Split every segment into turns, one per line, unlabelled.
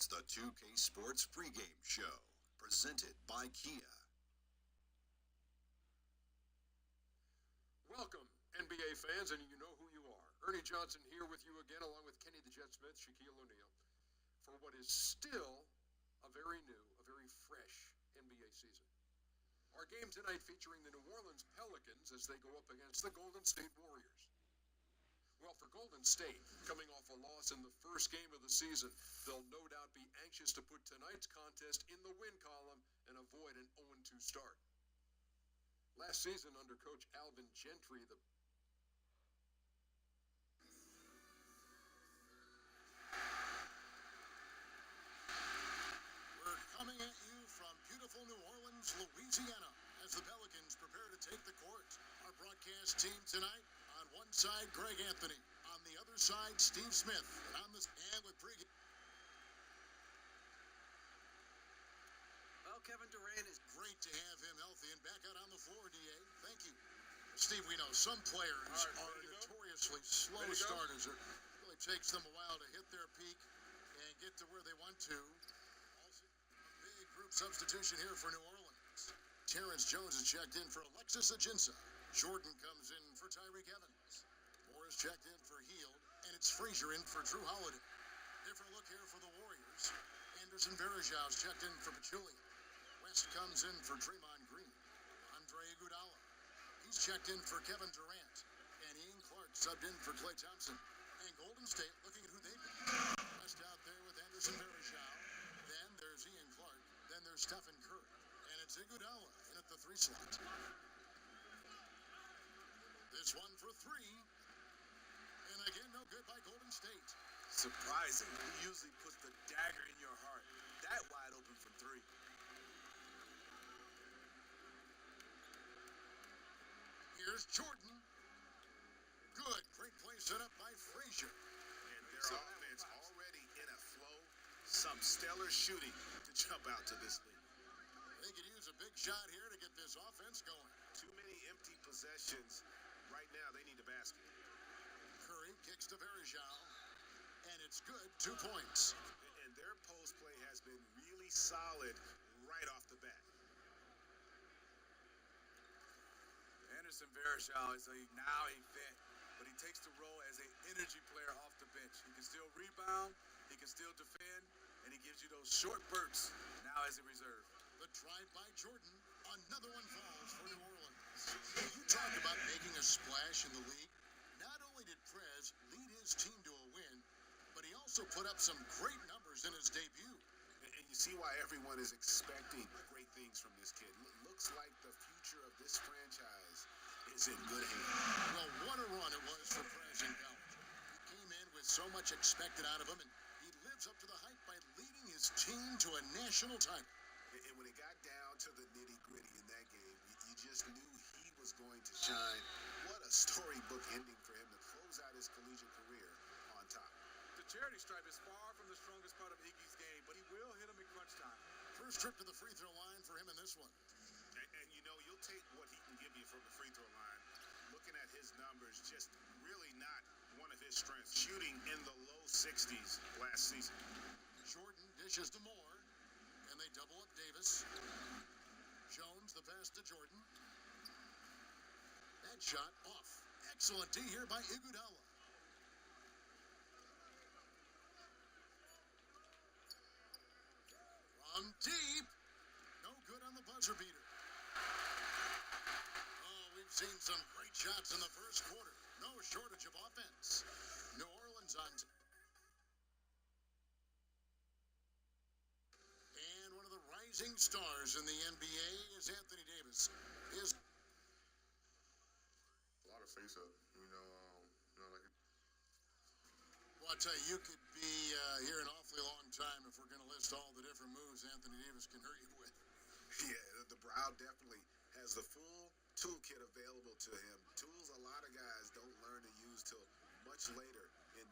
It's the 2K Sports Pregame Show, presented by Kia.
Welcome, NBA fans, and you know who you are. Ernie Johnson here with you again, along with Kenny the Jet Smith, Shaquille O'Neal, for what is still a very new, a very fresh NBA season. Our game tonight featuring the New Orleans Pelicans as they go up against the Golden State Warriors. Well, for Golden State, coming off a loss in the first game of the season, they'll no doubt be anxious to put tonight's contest in the win column and avoid an 0-2 start. Last season, under Coach Alvin Gentry,
We're coming at you from beautiful New Orleans, Louisiana, as the Pelicans prepare to take the court. Our broadcast team tonight, on one side, Greg Anthony. On the other side, Steve Smith. And on the stand with Pregame.
Well, Kevin Durant is
Great to have him healthy and back out on the floor, D.A. Thank you. Steve, we know some players are notoriously slow starters. It really takes them a while to hit their peak and get to where they want to. Also, a big group substitution here for New Orleans. Terrence Jones is checked in for Alexis Ajinça. Jordan comes in for Tyreke Evans. Moore is checked in for Hield, and it's Frazier in for Drew Holiday. Different look here for the Warriors. Anderson Varejão's checked in for Pachulia. West comes in for Draymond Green. Andre Iguodala. He's checked in for Kevin Durant. And Ian Clark subbed in for Klay Thompson. And Golden State looking at who they've got. West out there with Anderson Varejão. Then there's Ian Clark. Then there's Stephen Curry. And it's Iguodala in at the 3 slot. This one for 3. And again, no good by Golden State.
surprising. He usually puts the dagger in your heart. That wide open from 3.
Here's Jordan. Good. Great play set up by Frazier.
And their offense already in a flow. Some stellar shooting to jump out to this lead.
They could use a big shot here to get this offense going.
Too many empty possessions. Right now, they need a basket.
Curry kicks to Varejão. And it's good. 2 points.
And their post play has been really solid right off the bat.
Anderson Varejão is now a vet, but he takes the role as an energy player off the bench. He can still rebound, he can still defend, and he gives you those short bursts now as a reserve.
The drive by Jordan. Another one falls for New Orleans. You talk about making a splash in the league. Not only did Prez lead his team to a win, but he also put up some great numbers in his debut.
And you see why everyone is expecting great things from this kid. Looks like the future of this franchise is in good hands.
Well, what a run it was for Prez in college. He came in with so much expected out of him, and he lives up to the hype by leading his team to a national title.
And when it got down to the nitty-gritty in that game, you just knew he was going to shine. What a storybook ending for him to close out his collegiate career on top.
The charity stripe is far from the strongest part of Iggy's game, but he will hit him in crunch time.
First trip to the free throw line for him in this one.
And you know, you'll take what he can give you from the free throw line. Looking at his numbers, just really not one of his strengths. Shooting in the low 60s last season.
Jordan dishes to Moore, and they double up Davis. Jones, the pass to Jordan. That shot off. Excellent D here by Iguodala. From deep. No good on the buzzer beater. Oh, we've seen some great shots in the first quarter. No shortage of offense. New Orleans on top. And one of the rising stars in the NBA is Anthony Davis.
A lot of face-up, like.
Well, I tell you, you could be here an awfully long time if we're going to list all the different moves Anthony Davis can hurt you with.
Yeah, the Brow definitely has the full toolkit available to him. Tools a lot of guys don't learn to use till much later in.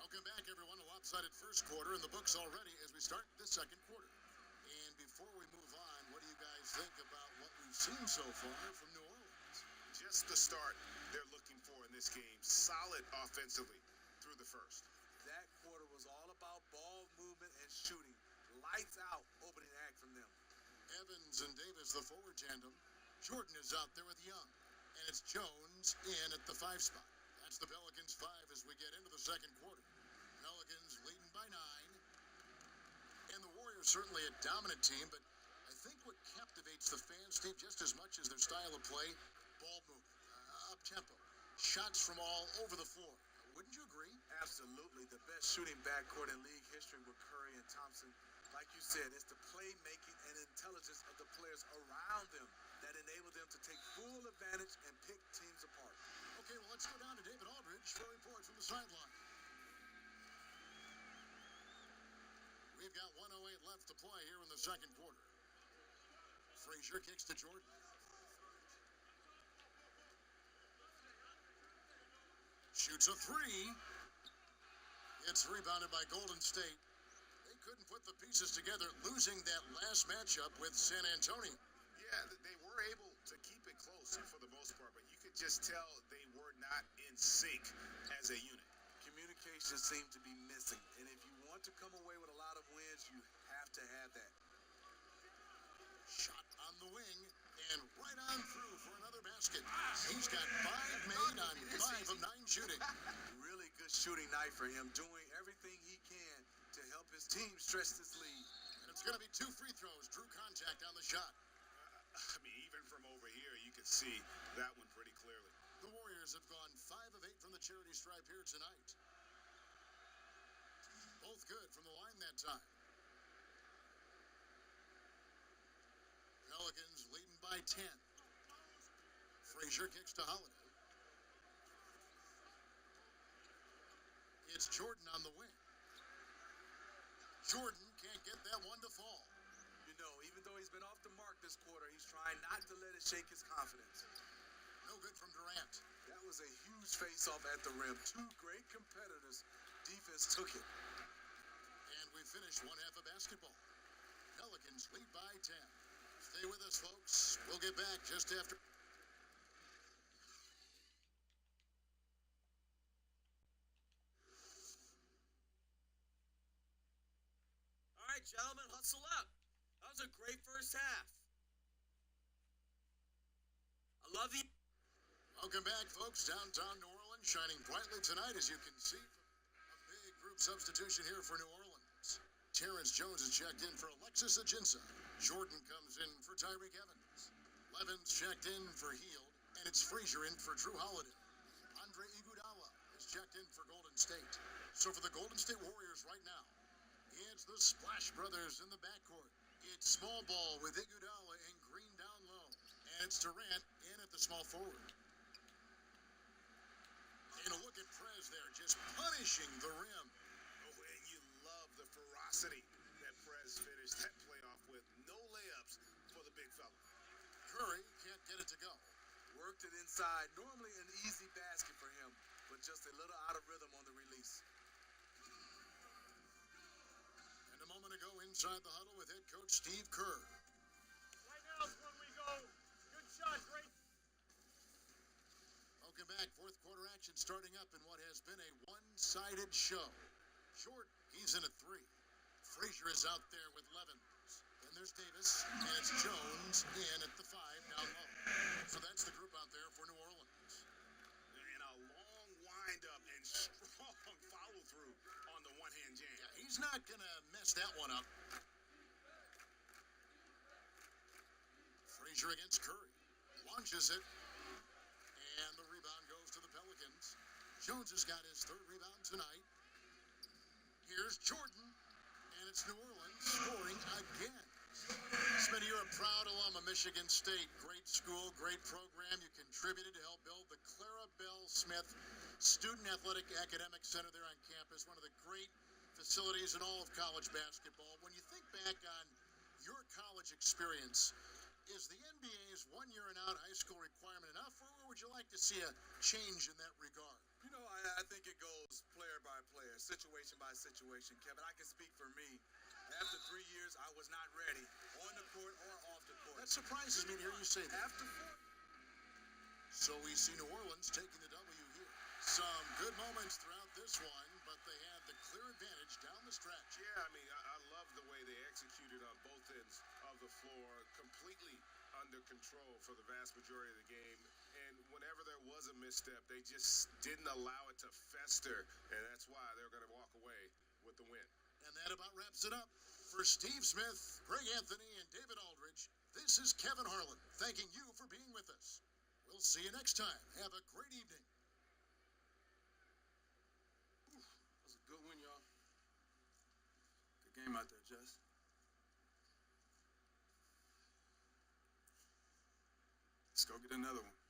Welcome back, everyone. A lopsided first quarter in the books already as we start the second quarter. And before we move on, what do you guys think about what we've seen so far from New Orleans?
Just the start they're looking for in this game. Solid offensively through the first.
That quarter was all about ball movement and shooting. Lights out opening act from them.
Evans and Davis, the forward tandem. Jordan is out there with Young. And it's Jones in at the 5 spot. That's the Pelicans 5 as we get into the second quarter. Pelicans leading by 9. And the Warriors certainly a dominant team, but I think what captivates the fans, Steve, just as much as their style of play, ball movement, up-tempo, shots from all over the floor. Wouldn't you agree?
Absolutely. The best shooting backcourt in league history with Curry and Thompson. Like you said, it's the playmaking and intelligence of the players around them that enable them to take full advantage and pick teams apart.
Okay, well, let's go down to David Aldridge for a report from the sideline. We've got 1:08 left to play here in the second quarter. Frazier kicks to Jordan. Shoots a 3. It's rebounded by Golden State. They couldn't put the pieces together, losing that last matchup with San Antonio.
Yeah, they were able to keep it close for the most part, but you could just tell they were not in sync as a unit.
Communication seemed to be missing, and if you want to come away with a lot of wins, you have to have that.
Shot on the wing, and right on through for another basket. He's got 5 made on 5 of 9 shooting.
Really good shooting night for him, doing everything he can to help his team stretch this lead.
And it's going to be 2 free throws. Drew contact on the shot.
I mean, even from over here, you can see that one pretty clearly.
The Warriors have gone 5 of 8 from the charity stripe here tonight. Both good from the line that time. Pelicans leading by 10. Frazier kicks to Holiday. It's Jordan on the wing. Jordan can't get that one to fall.
You know, even though he's been off the mark this quarter, he's trying not to let it shake his confidence.
No good from Durant.
That was a huge face-off at the rim. 2 great competitors. Defense took it.
And we finished one half of basketball. Pelicans lead by 10. Stay with us, folks. We'll get back just after.
All right, gentlemen, hustle up. That was a great first half. I love you.
Welcome back, folks. Downtown New Orleans shining brightly tonight, as you can see. A big group substitution here for New Orleans. Terrence Jones is checked in for Alexis Ajinça. Jordan comes in for Tyreek Evans. Levin's checked in for Hield, and it's Frazier in for Drew Holiday. Andre Iguodala is checked in for Golden State. So for the Golden State Warriors right now, it's the Splash Brothers in the backcourt. It's small ball with Iguodala and Green down low. And it's Durant in at the small forward. And a look at Prez there, just punishing the rim.
Oh, and you love the ferocity that Prez finished that playoff with. No layups for the big fella.
Curry can't get it to go.
Worked it inside. Normally an easy basket for him, but just a little out of rhythm on the release.
And a moment ago, inside the huddle with head coach Steve Kerr.
Right now is when we go. Good shot, great.
Welcome back. Fourth quarter action starting up in what has been a one-sided show. Jordan, he's in a 3. Frazier is out there with Levins. Then there's Davis, and it's Jones in at the 5 down low. So that's the group out there for New Orleans.
And a long windup and strong follow-through on the one-hand jam.
Yeah, he's not going to mess that one up. Frazier against Curry. Launches it. And the rebound goes to the Pelicans. Jones has got his 3rd rebound tonight. Here's Jordan. And it's New Orleans scoring again. Smitty, you're a proud alum of Michigan State. Great school, great program. You contributed to help build the Clara Bell Smith Student Athletic Academic Center there on campus. One of the great facilities in all of college basketball. When you think back on your college experience, is the NBA's 1 year and out high school requirement enough, or would you like to see a change in that regard?
You know, I think it goes player by player, situation by situation, Kevin. I can speak for me. After 3 years, I was not ready, on the court or off the court.
That surprises me to hear you say that.
After 4.
So we see New Orleans taking the W here. Some good moments throughout this one, but they had the clear advantage down the stretch.
Yeah, I mean, I love the way they executed on both ends of the floor, completely under control for the vast majority of the game. And whenever there was a misstep, they just didn't allow it to fester, and that's why they're going to walk away with the win.
And that about wraps it up. For Steve Smith, Greg Anthony, and David Aldridge, this is Kevin Harlan thanking you for being with us. We'll see you next time. Have a great evening.
That was a good win, y'all.
Good game out there, Jess. Let's go get another one.